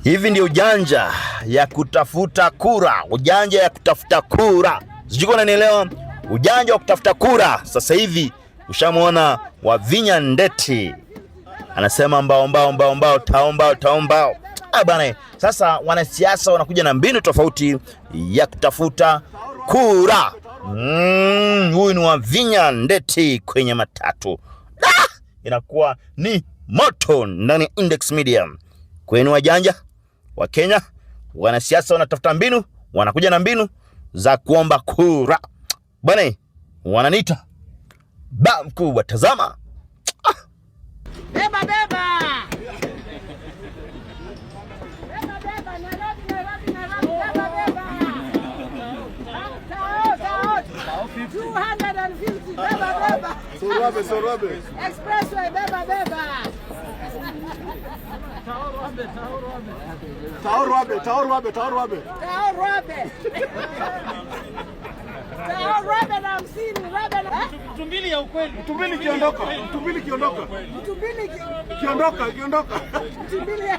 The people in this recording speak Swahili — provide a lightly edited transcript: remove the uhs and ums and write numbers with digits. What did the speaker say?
Hivi ndio ujanja ya kutafuta kura, ujanja ya kutafuta kura. Sijui unanielewa? Ujanja wa kutafuta kura. Sasa hivi ushamuona Wavinya Ndeti anasema mbao taombao. Bwana, sasa wanasiasa wanakuja na mbinu tofauti ya kutafuta kura. Huyu ni Wavinya Ndeti kwenye matatu. Inakuwa ni moto ndani ya Index Media. Kwenu wajanja wa Kenya, wanasiasa wanatafuta mbinu, wanakuja na mbinu za kuomba kura. Bwana, wananiita ba mkubwa, tazama. Beba. Sorobe. Expressway, beba. Taorobe. Na msini, Mtumbili ya ukweli. Mtumbili kiondoka. Mtumbili ya